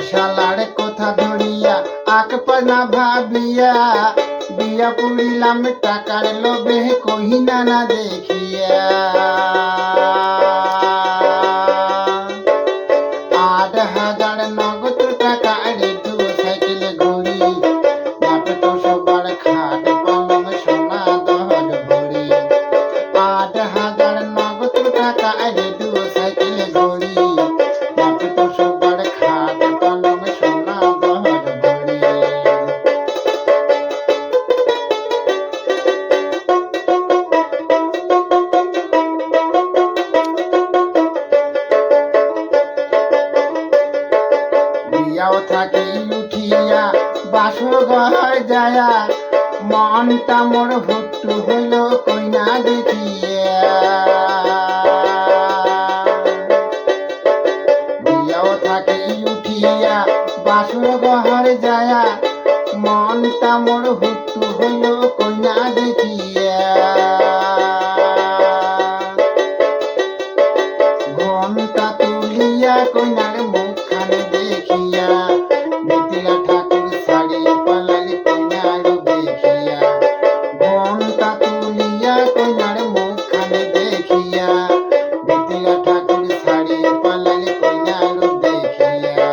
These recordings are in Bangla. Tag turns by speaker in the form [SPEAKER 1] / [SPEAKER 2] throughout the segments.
[SPEAKER 1] শালার কথা ধরিয়া আকপানা ভাবিয়া বিয়া পুরিলাম টাকার লোভে কহিনা না দেখিয়া 8,000 নগদ টাকা রেডু সাইকেল ঘড়ি বাপে তো সবার খাট পালং সোনা দহর ভরি 8,000 নগদ টাকা রেডু সাইকেল ঘড়ি বাপে তো সবার খাট পালং সোনা দহর ভরি বিয়াও থাকি উঠিয়া বাসর ঘর যায়া মনটা মোর হুট্টু হইল কইনা দেখিয়া বিয়াও থাকি উঠিয়া বাসর ঘর যায়া মনটা মোর হুট্টু হইল কইনা দেখিয়া ঘন্টা তুলিয়া কইনার মুখখানে দেখিয়া মিথিলা ঠাকুর শাড়ি পালালি কইনার দেখিয়া ঘন্টা তুলিয়া কইনার মুখখানে দেখিয়া মিথিলা ঠাকুর শাড়ি পালালি কইনার দেখিয়া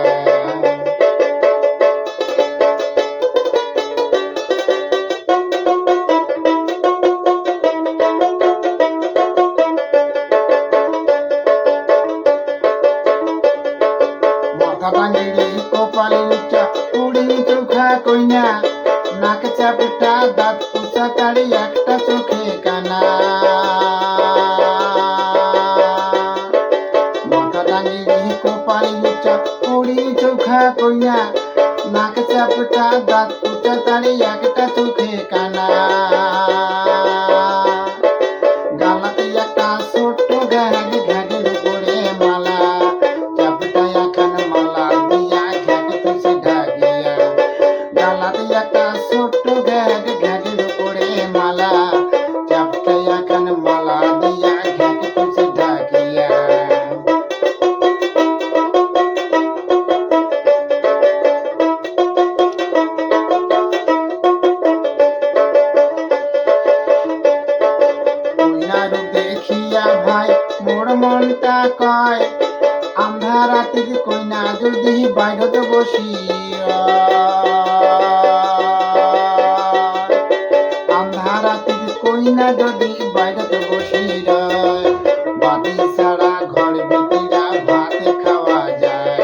[SPEAKER 1] মাথা ভাঙিলি কপালে উচ্চা পুড়ি চোখা কইনা নাক চাপটা দাঁত পুষা তাড়ি একটা চোখে কানা মাথা ভাঙিলি কপালে উচ্চা পুড়ি চোখা কইনা নাক চাপটা দাঁত পুষা তাড়ি একটা চোখে কানা গালাতে একটা ছোট্ট ঘ্যাগ ঘ্যাগের উপরে মালা চাপটায় এখন মালা দিয়া ঘ্যাগ তুলছে ঢাকিয়া গালাতে একটা ছোট্ট ঘ্যাগ ঘ্যাগের উপরে মালা চাপটায় এখন মালা দিয়া ঘ্যাগ তুলছে ঢাকিয়া কইনার দেখিয়া ভাই মোর মনটা কয় আন্ধা রাতে কইনা যদি বাইরতে বসিয়া আন্ধা রাতে কইনা যদি বাইরতে বসিয়া বাতি ছাড়া ঘর ভিতরা ভাত খাওয়া যায়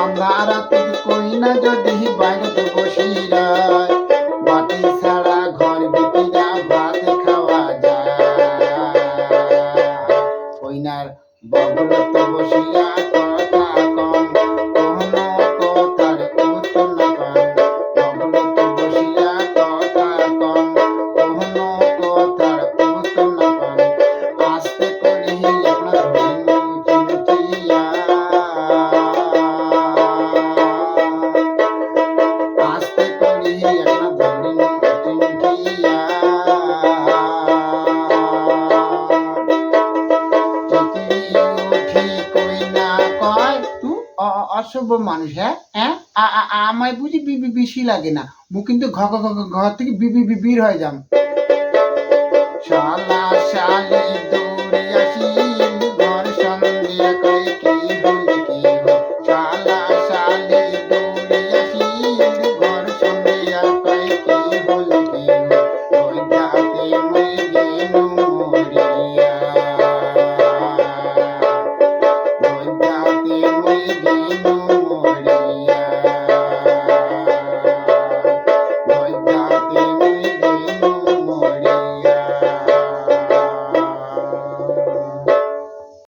[SPEAKER 1] আন্ধা রাতে কইনা যদি বাইরতে বসিয়া বাতি ছাড়া ঘর ভিতরা ভাত খাওয়া যায় কইনার বগলত বসিয়া কথা কম কোনো কথার উত্তর না পান বগলত বসিয়া কথা কম কোনো কথার উত্তর না পান আস্তে করি আপনার চিন্তিয়া আস্তে করি আপনার চিন্তিয়া অসভ্য মানুষ হ্যাঁ হ্যাঁ আমায় বুঝি বিবি বেশি লাগে না মুখ কিন্তু ঘর থেকে বিবি বিবির হয়ে যাম শালা শালি